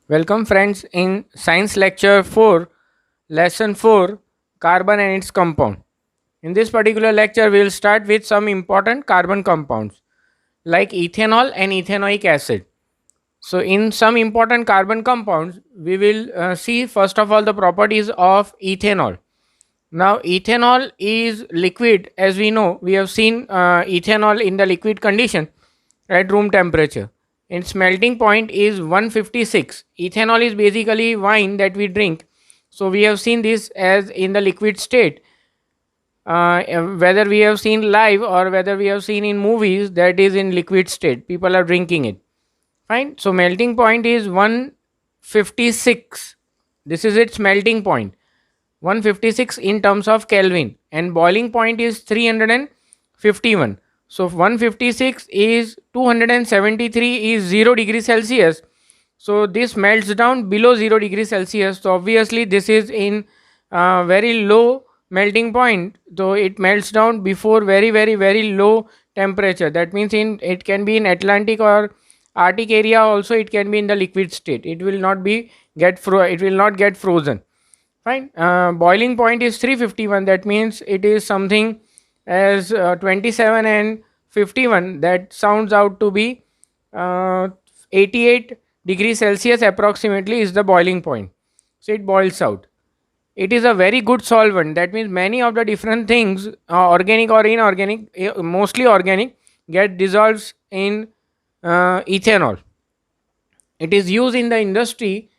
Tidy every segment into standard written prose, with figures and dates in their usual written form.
Welcome, friends, in Science Lecture 4, Lesson 4, Carbon and its Compound. In this particular lecture, we will start with some important carbon compounds like ethanol and ethanoic acid. So, in some important carbon compounds, we will see first of all the properties of ethanol. Now, ethanol is liquid, as we know. We have seen ethanol in the liquid condition at room temperature. Its melting point is 156. Ethanol is basically wine that we drink. So, we have seen this as in the liquid state. Whether we have seen live or whether we have seen in movies, that is in liquid state. People are drinking it. Fine. So, melting point is 156. This is its melting point. 156 in terms of Kelvin, and boiling point is 351. So 156 is 273 is 0 degree Celsius. So this melts down below 0 degree Celsius. So obviously this is in very low melting point. So it melts down before very low temperature. That means in it can be in Atlantic or Arctic area also. It can be in the liquid state. It will not be it will not get frozen. Fine. Boiling point is 351. That means it is something as 27 and 51. That sounds out to be 88 degrees Celsius approximately is the boiling point. So it boils out. It is a very good solvent. That means many of the different things, organic or inorganic, mostly organic, get dissolved in ethanol. It is used in the industry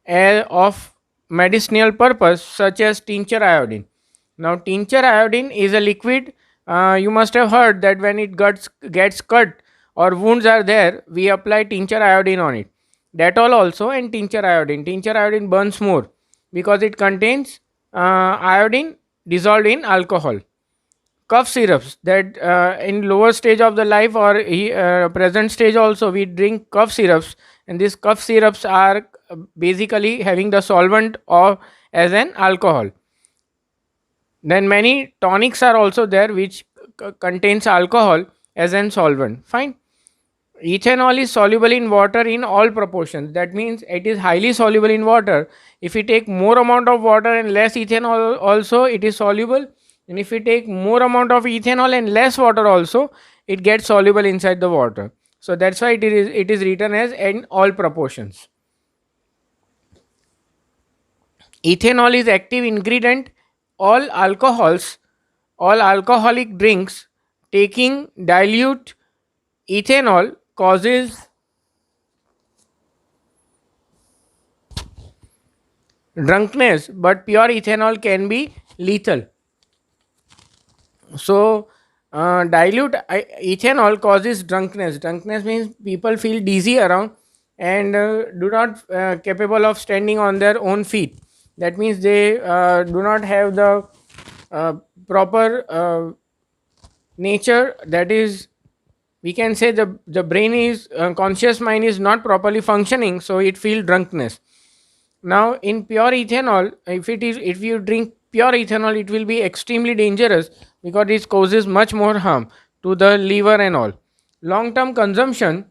of medicinal purpose such as tincture iodine. Now, tincture iodine is a liquid. You must have heard that when it gets cut or wounds are there, we apply tincture iodine on it. Dettol also and tincture iodine. Tincture iodine burns more because it contains iodine dissolved in alcohol. Cough syrups, that in lower stage of the life or present stage also we drink cough syrups, and these cough syrups are basically having the solvent or as an alcohol. Then many tonics are also there which contains alcohol as an solvent. Fine. Ethanol is soluble in water in all proportions. That means it is highly soluble in water. If we take more amount of water and less ethanol also, it is soluble. And if we take more amount of ethanol and less water also, it gets soluble inside the water. So that's why it is written as in all proportions. Ethanol is active ingredient. All alcohols, all alcoholic drinks taking dilute ethanol causes drunkenness, but pure ethanol can be lethal. So dilute ethanol causes drunkenness. Drunkenness means people feel dizzy around and do not capable of standing on their own feet. That means they do not have the uh, proper nature. That is, we can say the brain is conscious mind is not properly functioning, so it feel drunkenness. Now, in pure ethanol, if you drink pure ethanol, it will be extremely dangerous because it causes much more harm to the liver and all. Long term consumption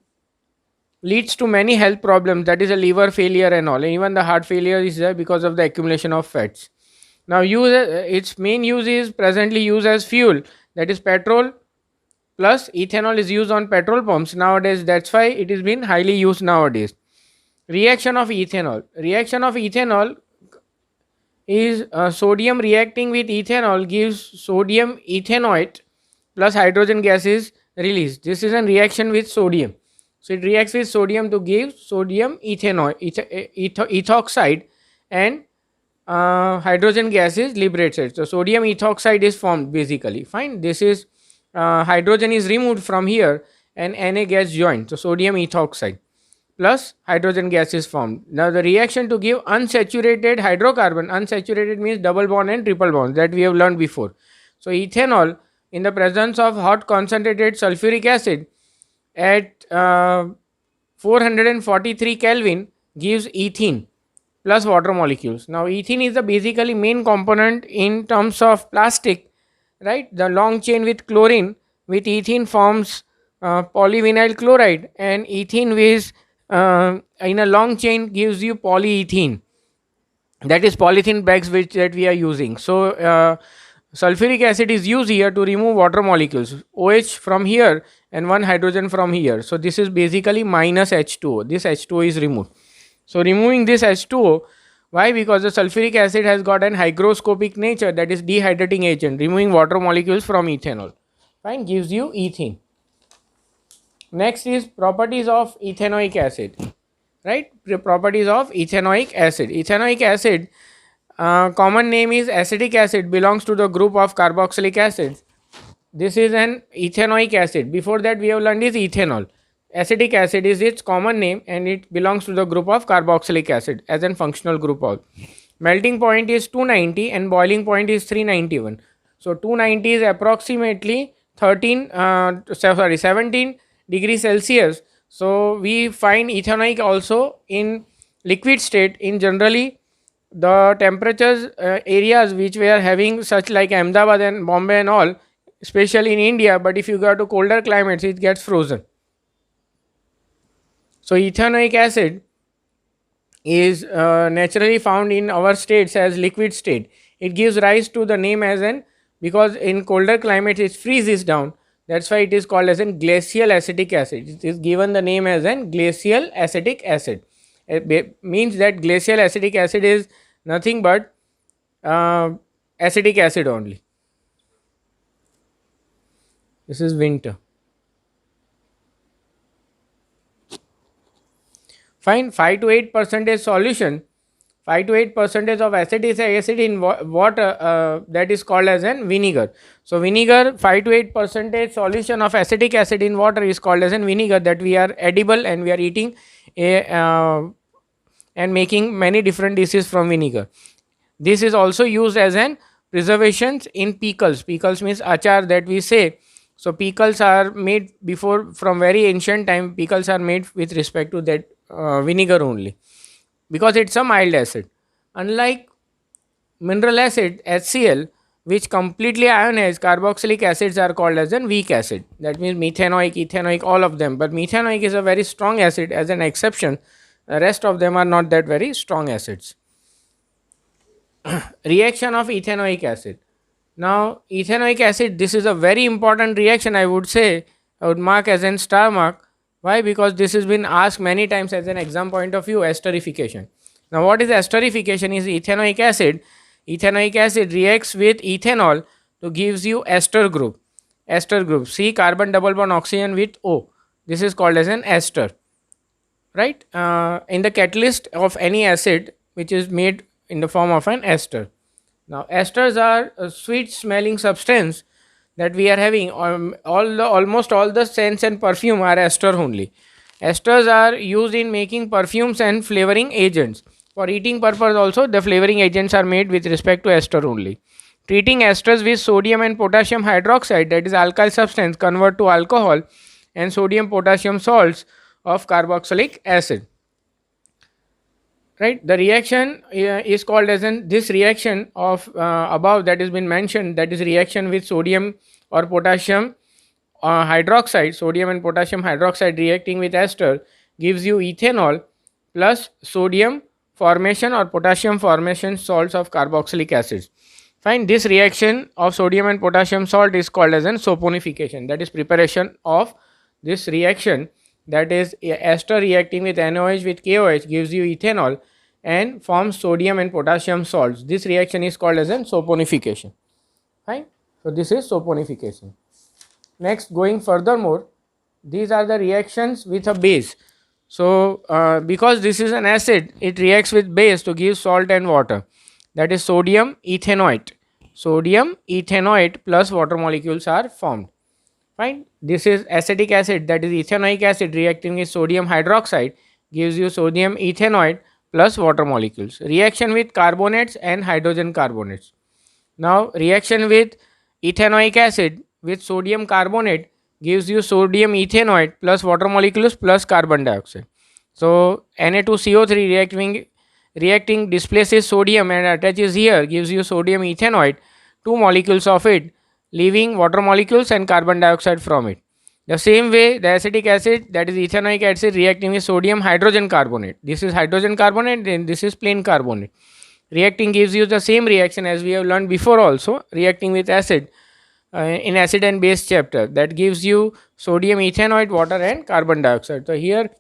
leads to many health problems, that is a liver failure and all. And even the heart failure is there because of the accumulation of fats. Now, its main use is presently used as fuel, that is petrol plus ethanol is used on petrol pumps nowadays. That's why it is been highly used nowadays. Reaction of ethanol. Reaction of ethanol is sodium reacting with ethanol gives sodium ethanoate plus hydrogen gas is released. This is a reaction with sodium. So it reacts with sodium to give sodium ethoxide, and hydrogen gas is liberated. So sodium ethoxide is formed basically. Fine. This is hydrogen is removed from here and Na gets joined. So sodium ethoxide plus hydrogen gas is formed. Now the reaction to give unsaturated hydrocarbon, unsaturated means double bond and triple bond, that we have learned before. So ethanol in the presence of hot concentrated sulfuric acid at 443 Kelvin gives ethene plus water molecules. Now ethene is the basically main component in terms of plastic, right? The long chain with chlorine with ethene forms polyvinyl chloride, and ethene with in a long chain gives you polyethene, that is polythene bags which that we are using. So sulfuric acid is used here to remove water molecules, OH from here and one hydrogen from here. So this is basically minus H2O. This H2O is removed. So removing this H2O, why? Because the sulfuric acid has got an hygroscopic nature, that is dehydrating agent, removing water molecules from ethanol. Fine, gives you ethene. Next is properties of ethanoic acid. Right, properties of ethanoic acid. Ethanoic acid, common name is acetic acid, belongs to the group of carboxylic acids. This is an ethanoic acid. Before that we have learned is ethanol. Acetic acid is its common name and it belongs to the group of carboxylic acid as a functional group of. Melting point is 290 and boiling point is 391. So 290 is approximately 17 degrees Celsius. So we find ethanoic also in liquid state. In generally the temperatures areas which we are having, such like Ahmedabad and Bombay and all, especially in India, but if you go to colder climates it gets frozen. So ethanoic acid is naturally found in our states as liquid state. It gives rise to the name as an, because in colder climates it freezes down, that's why it is called as an glacial acetic acid. It is given the name as an glacial acetic acid. It means that glacial acetic acid is nothing but acetic acid only. This is winter. Fine, 5 to 8% solution, 5 to 8% of acetic acid in water, that is called as an vinegar. So vinegar, 5 to 8% solution of acetic acid in water is called as an vinegar, that we are edible and we are eating and making many different dishes from vinegar. This is also used as an preservations in pickles. Pickles means achar that we say. So pickles are made before, from very ancient time, pickles are made with respect to that vinegar only, because it's a mild acid. Unlike mineral acid HCl, which completely ionized, carboxylic acids are called as a weak acid. That means methanoic, ethanoic, all of them. But methanoic is a very strong acid as an exception. The rest of them are not that very strong acids. Reaction of ethanoic acid. Now ethanoic acid, this is a very important reaction, I would say. I would mark as an star mark. Why? Because this has been asked many times as an exam point of view, esterification. Now what is esterification? Is ethanoic acid. Ethanoic acid reacts with ethanol to gives you ester group. Ester group, C carbon double bond oxygen with O. This is called as an ester. Right? In the catalyst of any acid which is made in the form of an ester. Now esters are a sweet smelling substance that we are having. Almost all the scents and perfume are ester only. Esters are used in making perfumes and flavoring agents. For eating purpose also the flavoring agents are made with respect to ester only. Treating esters with sodium and potassium hydroxide, that is alkyl substance, convert to alcohol and sodium potassium salts of carboxylic acid. Right, the reaction is called as an, this reaction of above that has been mentioned, that is reaction with sodium or potassium hydroxide, sodium and potassium hydroxide reacting with ester gives you ethanol plus sodium formation or potassium formation salts of carboxylic acids. Fine, this reaction of sodium and potassium salt is called as an saponification, that is preparation of this reaction, that is ester reacting with NaOH with KOH gives you ethanol and forms sodium and potassium salts. This reaction is called as an saponification. Fine. So this is saponification. Next, going furthermore, these are the reactions with a base. So because this is an acid, it reacts with base to give salt and water, that is sodium ethanoate. Sodium ethanoate plus water molecules are formed. Fine. This is acetic acid, that is ethanoic acid reacting with sodium hydroxide gives you sodium ethanoate plus water molecules. Reaction with carbonates and hydrogen carbonates. Now reaction with ethanoic acid with sodium carbonate gives you sodium ethanoate plus water molecules plus carbon dioxide. So Na2CO3 reacting displaces sodium and attaches here, gives you sodium ethanoate, two molecules of it, leaving water molecules and carbon dioxide from it. The same way, the acetic acid, that is ethanoic acid, reacting with sodium hydrogen carbonate. This is hydrogen carbonate, then this is plain carbonate. Reacting gives you the same reaction as we have learned before also, reacting with acid in acid and base chapter. That gives you sodium ethanoate, water and carbon dioxide. So here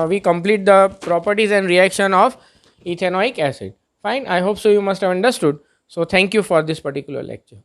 we complete the properties and reaction of ethanoic acid. Fine, I hope so you must have understood. So thank you for this particular lecture.